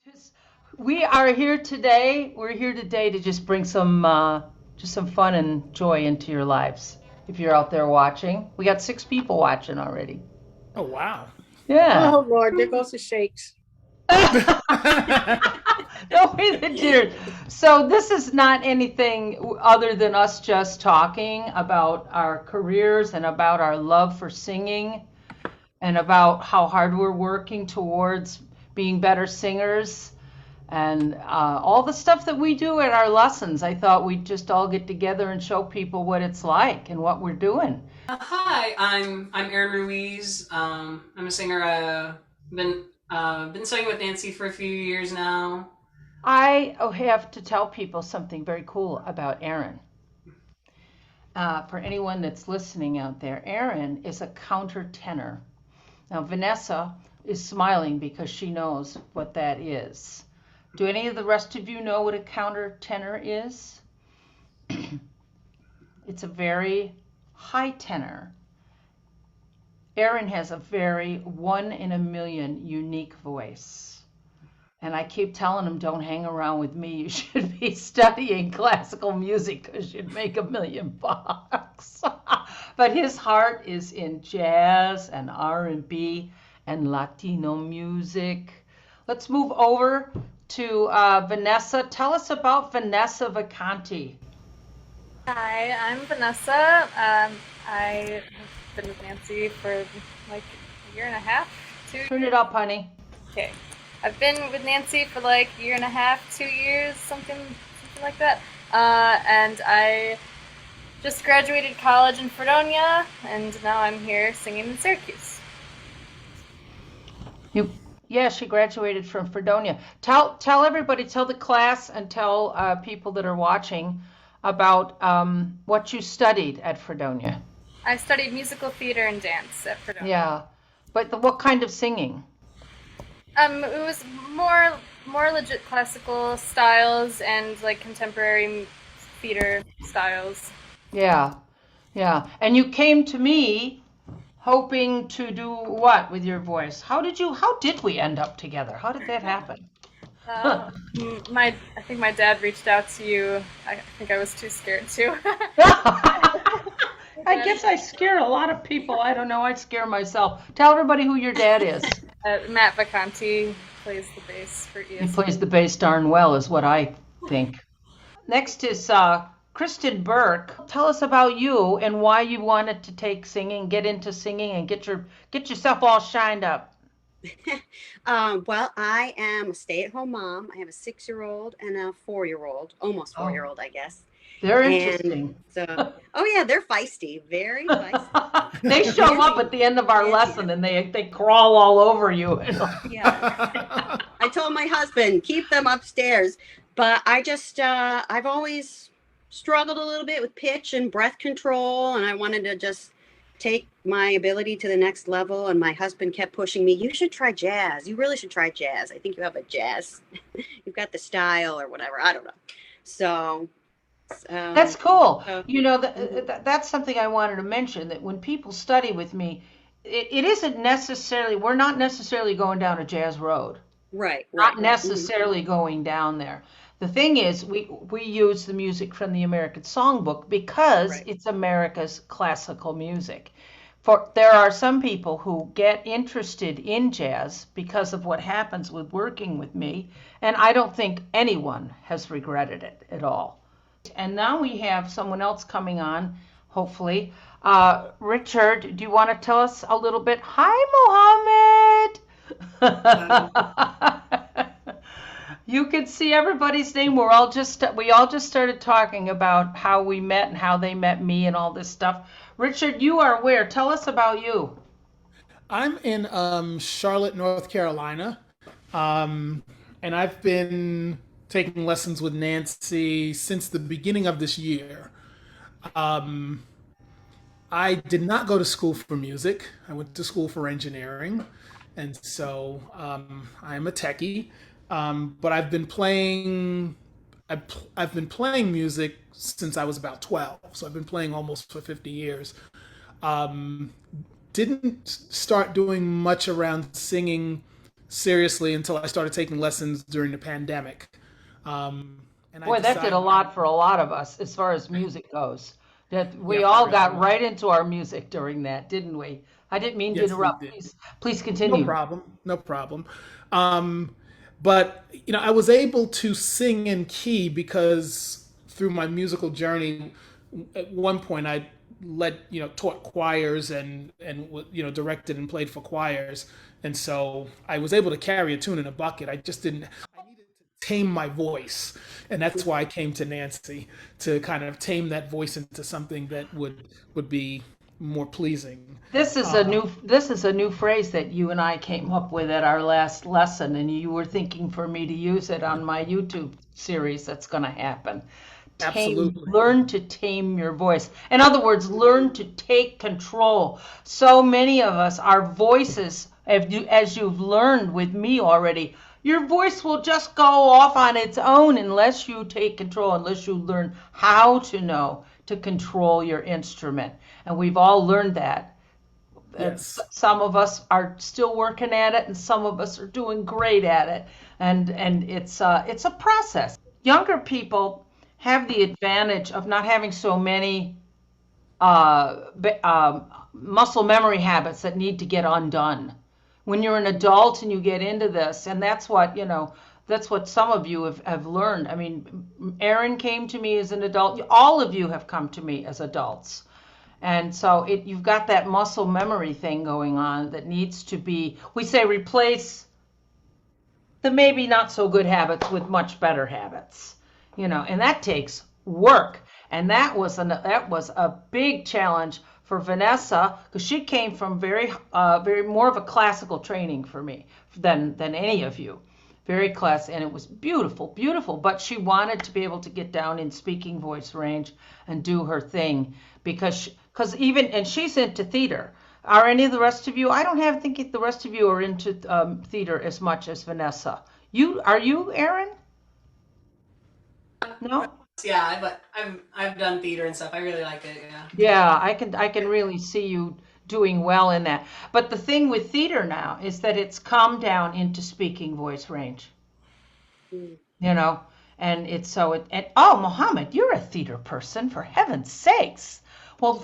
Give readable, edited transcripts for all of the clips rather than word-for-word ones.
Just, we are here today. We're here today to just bring some fun and joy into your lives. If you're out there watching, we got 6 people watching already. Oh, wow. Yeah. Oh Lord, there goes the shakes. No way the tears. So this is not anything other than us just talking about our careers and about our love for singing and about how hard we're working towards being better singers and all the stuff that we do at our lessons. I thought we'd just all get together and show people what it's like and what we're doing. Hi, I'm Aaron Ruiz. I'm a singer. Been singing with Nancy for a few years now. I have to tell people something very cool about Aaron. For anyone that's listening out there, Aaron is a countertenor. Now, Vanessa is smiling because she knows what that is. Do any of the rest of you know what a countertenor is? It's a very high tenor. Aaron has a very one in a million unique voice. And I keep telling him, don't hang around with me. You should be studying classical music because you'd make $1 million. But his heart is in jazz and R&B and Latino music. Let's move over to Vanessa. Tell us about Vanessa Vacanti. Hi, I'm Vanessa. I have been with Nancy for like a year and a half, two Turn it years. up, honey. Okay, I've been with Nancy for like a year and a half, 2 years, something like that. And I just graduated college in Fredonia, and now I'm here singing in Syracuse. You, yeah, she graduated from Fredonia. Tell everybody, tell the class, and tell people that are watching about what you studied at Fredonia. I studied musical theater and dance at Fredonia. Yeah, but what kind of singing? It was more legit classical styles and like contemporary theater styles. Yeah, yeah. And you came to me hoping to do what with your voice? How did we end up together? How did that happen? I think my dad reached out to you. I think I was too scared to. My I dad, guess I scare a lot of people. I don't know. I scare myself. Tell everybody who your dad is. Matt Vacanti plays the bass for He ESP. plays the bass darn well, is what I think. Next is Kristen Burke. Tell us about you and why you wanted to take singing, get into singing, and get yourself all shined up. Well, I am a stay-at-home mom. I have a 6-year-old and a 4-year-old, almost Oh, 4-year-old, I guess. they're And interesting. so, oh yeah, they're feisty, very feisty. They show up Very, at the end of our yes, lesson and they crawl all over you. yeah. I told my husband keep them upstairs, but I've always struggled a little bit with pitch and breath control, and I wanted to just take my ability to the next level. And my husband kept pushing me. You should try jazz. You really should try jazz. I think you have a jazz. You've got the style or whatever. I don't know. So, That's um, cool. so You know, mhm. that's something I wanted to mention that when people study with me, it isn't necessarily, we're not necessarily going down a jazz road. Right, Not right, right. necessarily going down there. The thing is, we use the music from the American Songbook because Right. it's America's classical music. For there are some people who get interested in jazz because of what happens with working with me, and I don't think anyone has regretted it at all. And now we have someone else coming on, hopefully. Richard, do you want to tell us a little bit? Hi, Hi. Mohammed. You can see everybody's name. We all just started talking about how we met and how they met me and all this stuff. Richard, you are where? Tell us about you. I'm in Charlotte, North Carolina, um, and I've been taking lessons with Nancy since the beginning of this year. Um, I did not go to school for music. I went to school for engineering, and so I'm a techie. But I've been playing music since I was about 12. So I've been playing almost for 50 years. Um, didn't start doing much around singing seriously until I started taking lessons during the pandemic. And I Boy, that did a decided, lot for a lot of us as far as music goes. That yeah, we for all real. got right into our music during that, didn't we? I didn't mean to Yes, we interrupt. did. Please No continue. problem. No problem. Um, but I was able to sing in key because through my musical journey, at one point I led, taught choirs and directed and played for choirs, and so I was able to carry a tune in a bucket. I just didn't. I needed to tame my voice, and that's why I came to Nancy to kind of tame that voice into something that would be more pleasing. This is a new phrase that you and I came up with at our last lesson, and you were thinking for me to use it on my YouTube series that's going to happen. Absolutely. Learn to tame your voice. In other words, learn to take control. So many of us, our voices, as you've learned with me already, your voice will just go off on its own unless you take control, unless you learn how to know to control your instrument. And we've all learned that. Yes. Some of us are still working at it, and some of us are doing great at it. And it's a process. Younger people have the advantage of not having so many muscle memory habits that need to get undone. When you're an adult and you get into this, and that's what some of you have learned. I mean, Aaron came to me as an adult. All of you have come to me as adults. And so you've got that muscle memory thing going on that needs to be, we say, replace the maybe not so good habits with much better habits, and that takes work. And that was a big challenge for Vanessa because she came from very more of a classical training for me than any of you. Very class, and it was beautiful, beautiful. But she wanted to be able to get down in speaking voice range and do her thing because and she's into theater. Are any of the rest of you? I don't think the rest of you are into theater as much as Vanessa. Are you, Aaron? No? Yeah, but I've done theater and stuff. I really like it. Yeah. Yeah, I can really see you doing well in that. But the thing with theater now is that it's come down into speaking voice range. Mm. And it's oh, Mohammed, you're a theater person, for heaven's sakes. Well,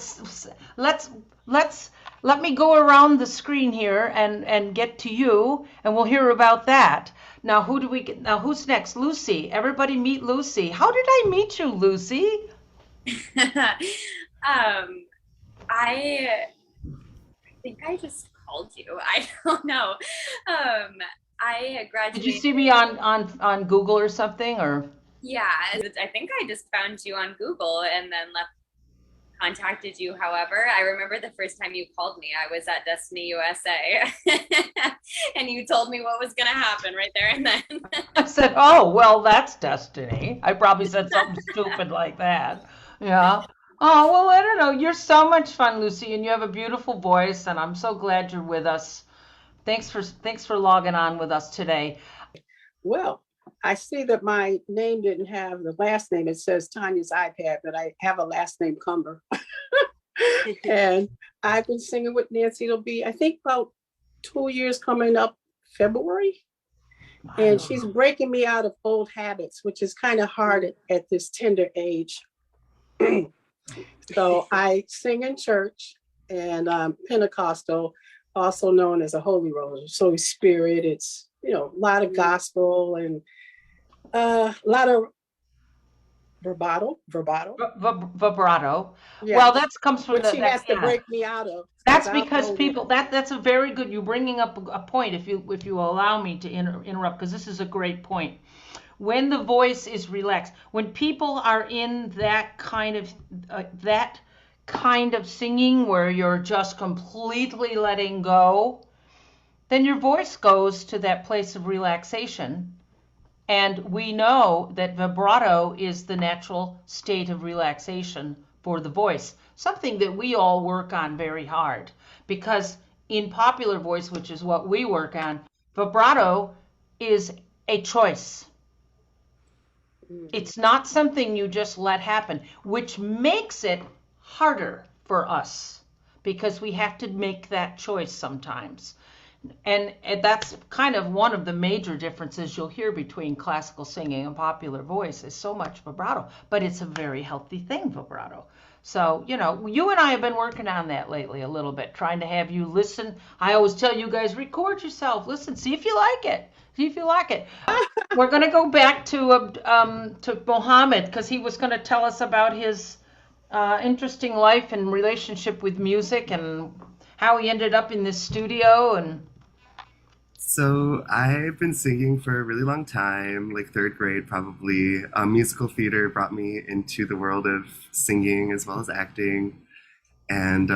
let me go around the screen here and get to you, and we'll hear about that. Now, who's next? Lucy. Everybody meet Lucy. How did I meet you, Lucy? I think I just called you. I don't know. I graduated. Did you see me on Google or something, or? Yeah, I think I just found you on Google and then contacted you. However, I remember the first time you called me, I was at Destiny USA and you told me what was going to happen right there and then. I said, oh, well, that's Destiny. I probably said something stupid like that. Yeah. Oh, well, I don't know. You're so much fun, Lucy, and you have a beautiful voice, and I'm so glad you're with us. Thanks for logging on with us today. Well, I see that my name didn't have the last name. It says Tanya's iPad, but I have a last name Cumber. And I've been singing with Nancy. It'll be, I think, about 2 years coming up February. And she's breaking me out of old habits, which is kind of hard at this tender age. So I sing in church and Pentecostal, also known as a Holy Rose, Holy Spirit. It's, a lot of gospel and a lot of vibrato. Yeah. Well, that comes from she has to break me out of. That's because people. That's a very good. You're bringing up a point. If you allow me to interrupt, because this is a great point. When the voice is relaxed, when people are in that kind of singing where you're just completely letting go, then your voice goes to that place of relaxation. And we know that vibrato is the natural state of relaxation for the voice, something that we all work on very hard. Because in popular voice, which is what we work on, vibrato is a choice. It's not something you just let happen, which makes it harder for us because we have to make that choice sometimes. And that's kind of one of the major differences you'll hear between classical singing and popular voice is so much vibrato, but it's a very healthy thing, vibrato. So, you know, you and I have been working on that lately a little bit, trying to have you listen. I always tell you guys, record yourself, listen, see if you like it. See if you like it. We're going to go back to Mohammed because he was going to tell us about his interesting life and relationship with music and how he ended up in this studio. And So I've been singing for a really long time, like third grade probably. Musical theater brought me into the world of singing as well as acting, and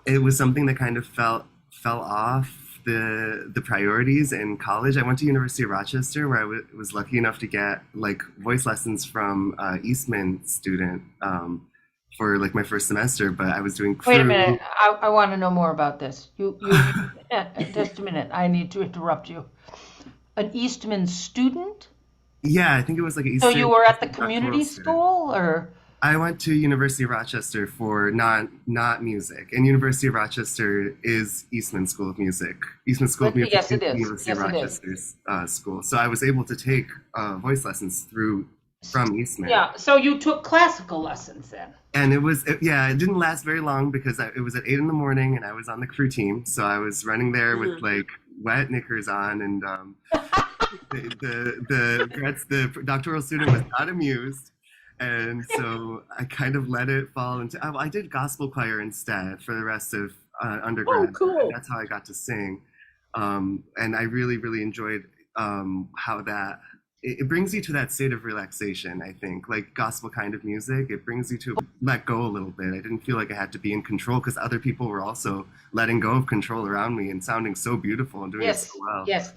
it was something that kind of fell off the priorities in college. I went to University of Rochester, where I was lucky enough to get like voice lessons from Eastman student for like my first semester. But I was doing crew. wait a minute, I want to know more about this. You just a minute. I need to interrupt you. An Eastman student? Yeah, I think it was like an So Eastern you were at the doctoral community student. school, or? I went to University of Rochester for not music, and University of Rochester is Eastman School of Music. Eastman School of Music Yes, it is is. University of Yes, it is. Rochester's school. So I was able to take voice lessons from Eastman. Yeah, so you took classical lessons then. And it didn't last very long because it was at 8 in the morning, and I was on the crew team. So I was running there with like wet knickers on, and the doctoral student was not amused. And so I kind of let it fall into. I did gospel choir instead for the rest of undergrad. Oh, cool. That's how I got to sing, and I really, really enjoyed how that it brings you to that state of relaxation. I think like gospel kind of music, it brings you to let go a little bit. I didn't feel like I had to be in control because other people were also letting go of control around me and sounding so beautiful and doing it Yes, so well. yes.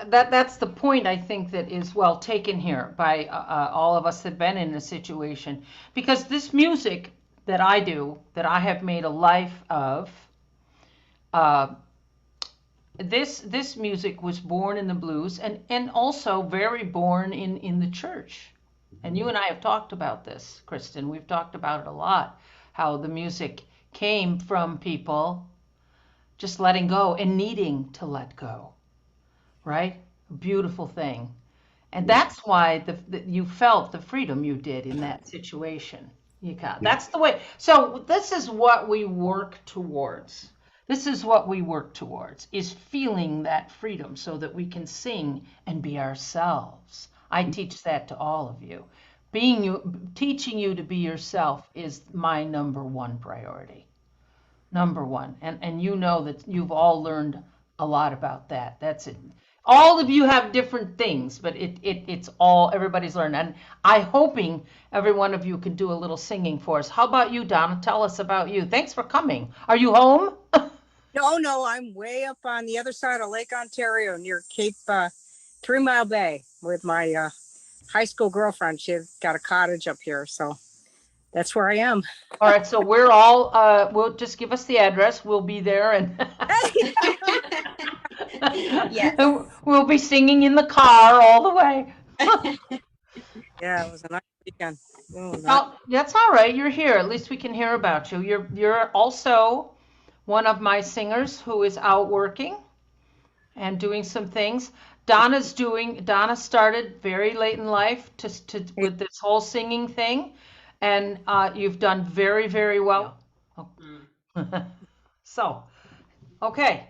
That's the point I think that is well taken here by all of us that have been in this situation. Because this music that I do, that I have made a life of, this music was born in the blues and also very born in the church. And you and I have talked about this, Kristen. We've talked about it a lot, how the music came from people just letting go and needing to let go, right? A beautiful thing. And that's why you felt the freedom you did in that situation. That's the way. So this is what we work towards. This is what we work towards, is feeling that freedom so that we can sing and be ourselves. I teach that to all of you. Teaching you to be yourself is my number one priority. Number one. And you know that you've all learned a lot about that. That's it. All of you have different things, but it's all, everybody's learned. And I'm hoping every one of you can do a little singing for us. How about you, Donna? Tell us about you. Thanks for coming. Are you home? No, I'm way up on the other side of Lake Ontario near Cape 3 Mile Bay with my high school girlfriend. She's got a cottage up here, so that's where I am. All right, so we're all, we'll just give us the address. We'll be there and Yes. we'll be singing in the car all the way. Yeah, it was a nice weekend. Well, that's all right. You're here. At least we can hear about you. You're also one of my singers who is out working and doing some things. Donna started very late in life with this whole singing thing, and you've done very, very well. So, okay.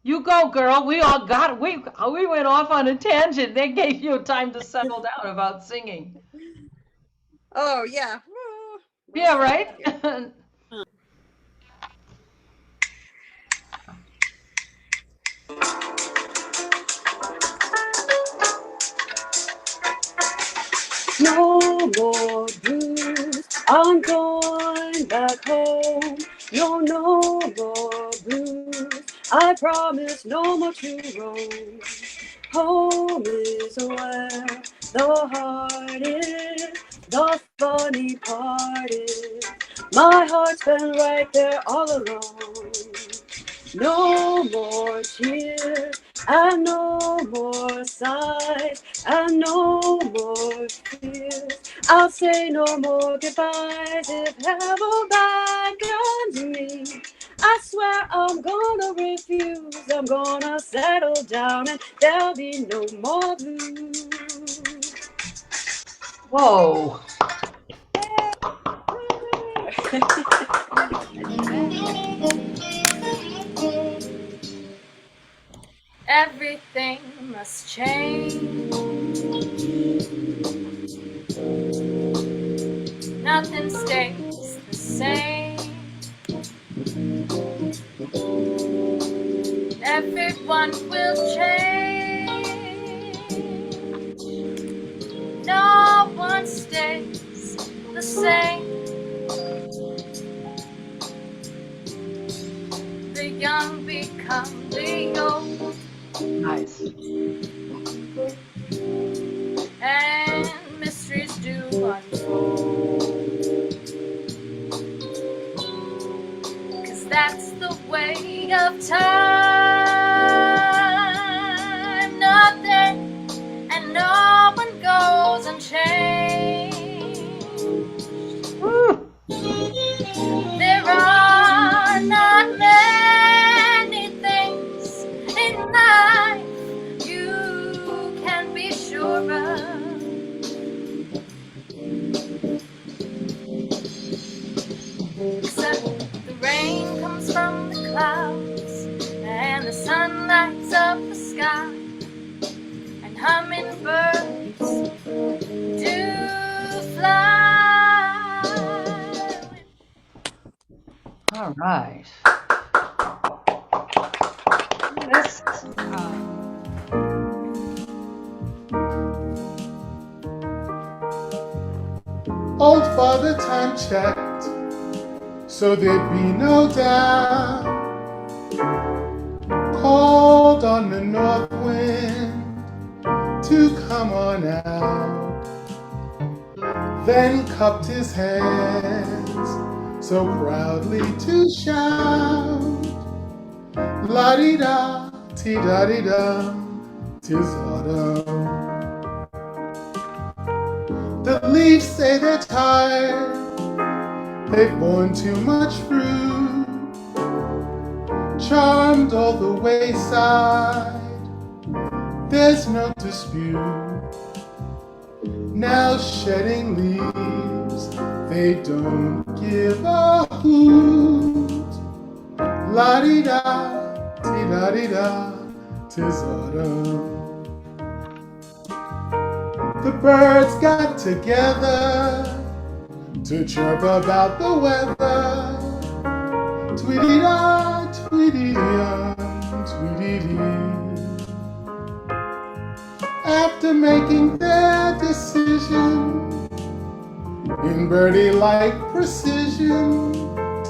You go, girl. We all got it. We went off on a tangent. They gave you time to settle down about singing. Oh, yeah. Yeah, right? No more blues, I'm going back home. No more blues, I promise no more to roam. Home is where the heart is, the funny part is, my heart's been right there all along. No more tears, and no more sighs, and no more fears. I'll say no more goodbyes if heaven beckons me. I swear I'm gonna refuse. I'm gonna settle down and there'll be no more blues. Whoa. Everything must change. Nothing stays the same. Everyone will change. No one stays the same. The young become the old. Nice. And mysteries do unfold. 'Cause that's the way of time. Nothing and no one goes unchanged. There are not many things in life you can be sure of. Except the rain comes from the clouds and the sun lights up the sky, and hummingbirds do fly. All right. This, Old Father Time checked, so there'd be no doubt. Called on the north wind to come on out. Then cupped his hands so proudly to shout. La-di-da, ti-da-di-da, 'tis autumn. The leaves say they're tired, they've borne too much fruit, charmed all the wayside, there's no dispute. Now shedding leaves, they don't give a hoot. La-di-da, ti-da-di-da, 'tis autumn. The birds got together to chirp about the weather. Tweety-da, tweety-da, tweety-dee. After making their decision, in birdie-like precision,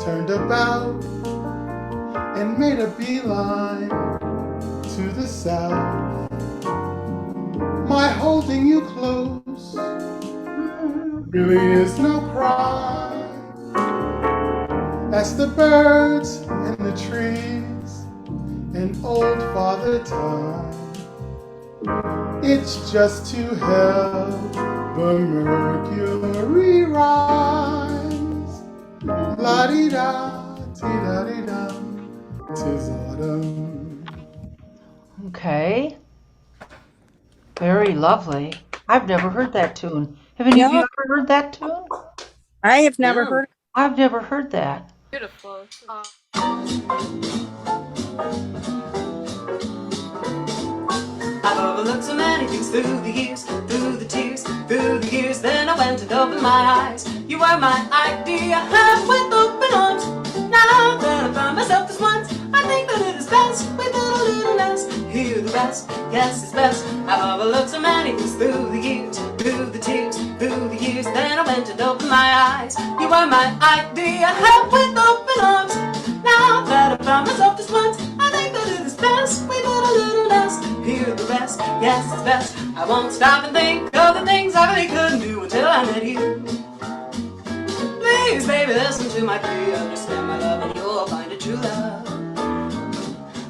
turned about and made a beeline to the south. My holding you close really is no crime. That's the birds and the trees and old Father Time. It's just to help the mercury rise. La-di-da, ti-da-di-da, 'tis autumn. okay. Very lovely. I've never heard that tune. Have any of you No. ever heard that tune? I have never No. heard. I've never heard that. Beautiful. I've overlooked so many things through the years, through the tears, through the years. Then I went and opened my eyes. You were my idea, half with open arms. Now that I found myself this once, I think that it is best we build a little nest. Hear the rest, yes, it's best. I've overlooked so many things through the years, through the tears, through the years. Then I went and opened my eyes. You were my idea, half with open arms. Now that I found myself this once, I think that it is best we build a little nest. Hear the rest, yes, it's best. I won't stop and think of the things I really couldn't do until I met you. Please, baby, listen to my plea. Understand my love and you'll find a true love.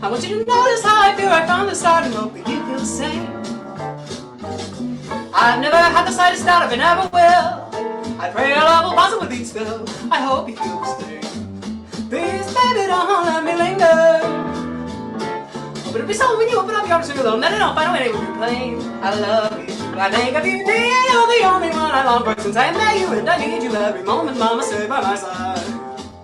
I want you to notice how I feel right from the start and hope that you feel the same. I've never had the slightest doubt if I never will. I pray our love will blossom with each spill. I hope you feel the same. Please, baby, don't be so when you open up your sing alone. Let it all find a way with your plane. I love you. I think of you, dear. You're the only one I long for since I met you, and I need you every moment. Mama, stay by my side.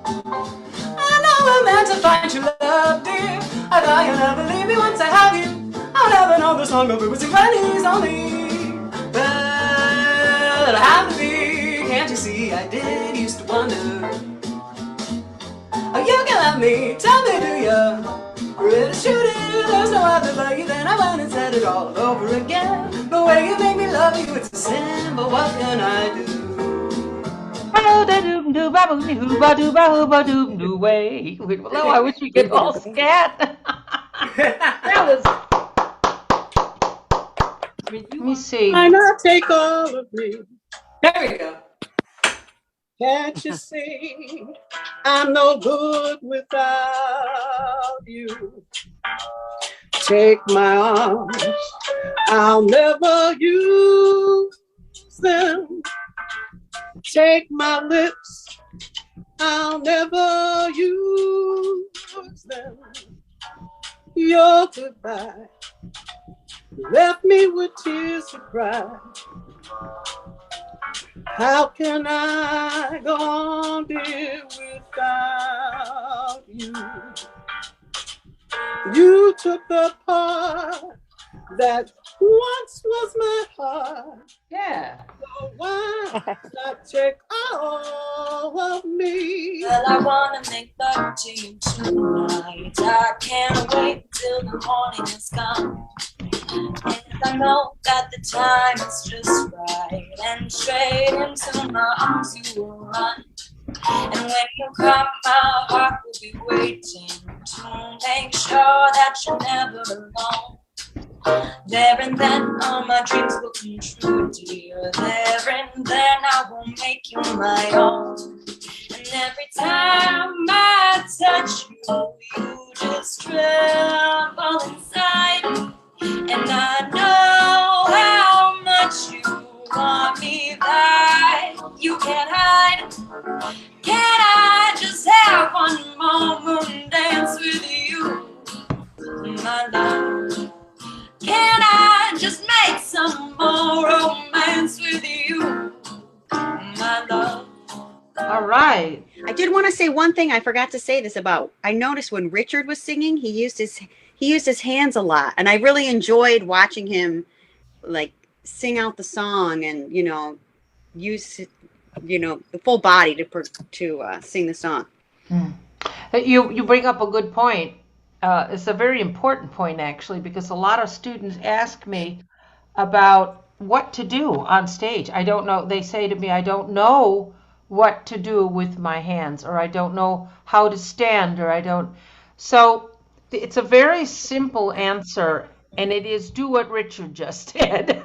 I know we're meant to find true love, dear. I thought you'd never leave me once I have you. I'll never know the song of it was symphonies only. But I have to be, can't you see? I did used to wonder. Oh, you can love me, tell me, do ya? Really shoot it, there's no other but you. Then I went and said it all over again. The way you make me love you, it's a sin, but what can I do? Well, I wish we could all scat. That was. Let me see. Why not take all of me? There we go. Can't you see I'm no good without you? Take my arms, I'll never use them. Take my lips, I'll never use them. Your goodbye left me with tears to cry. How can I go on, dear, without you? You took the part that once was my heart. Yeah. So why not take all of me? Well, I wanna make love to you tonight. I can't wait till the morning has come. And I know that the time is just right. And straight into my arms you will run. And when you come, my heart will be waiting to make sure that you're never alone. There and then all my dreams will come true, dear. There and then I will make you my own. And every time I touch you, you just tremble inside. And I know how much you want me that you can't hide. Can I just have one more moon dance with you, my love? Can I just make some more romance with you, my love? All right. I did want to say one thing I forgot to say this about. I noticed when Richard was singing, he used his hands a lot, and I really enjoyed watching him like sing out the song and use the full body to sing the song. You bring up a good point. It's a very important point, actually, because a lot of students ask me about what to do on stage. I don't know. They say to me, I don't know what to do with my hands, or I don't know how to stand, or I don't. So it's a very simple answer, and it is do what Richard just did.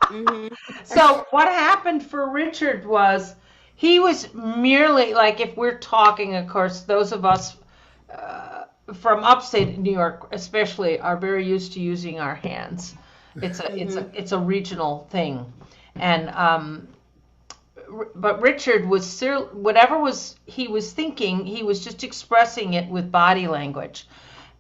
Mm-hmm. So what happened for Richard was he was merely, like, if we're talking, of course, those of us from upstate New York especially are very used to using our hands. It's a regional thing. And but Richard was whatever he was thinking, he was just expressing it with body language.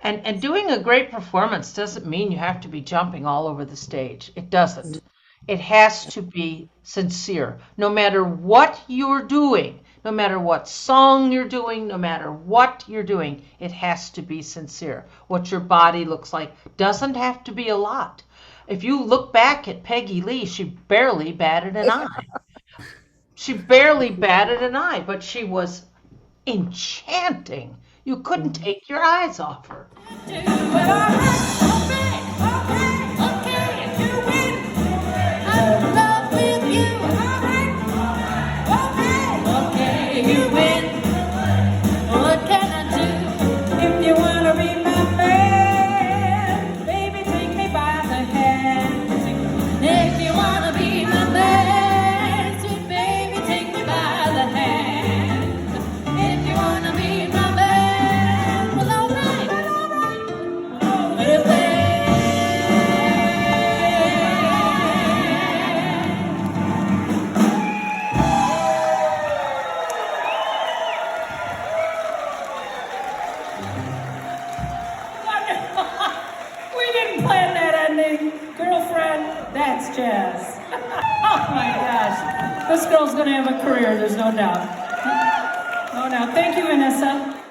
And doing a great performance doesn't mean you have to be jumping all over the stage. It doesn't. It has to be sincere. No matter what you're doing, no matter what song you're doing, no matter what you're doing, it has to be sincere. What your body looks like doesn't have to be a lot. If you look back at Peggy Lee, she barely batted an eye. She barely batted an eye, but she was enchanting. You couldn't take your eyes off her. That's jazz. Oh my gosh. This girl's gonna have a career, there's no doubt. No doubt. Thank you, Vanessa.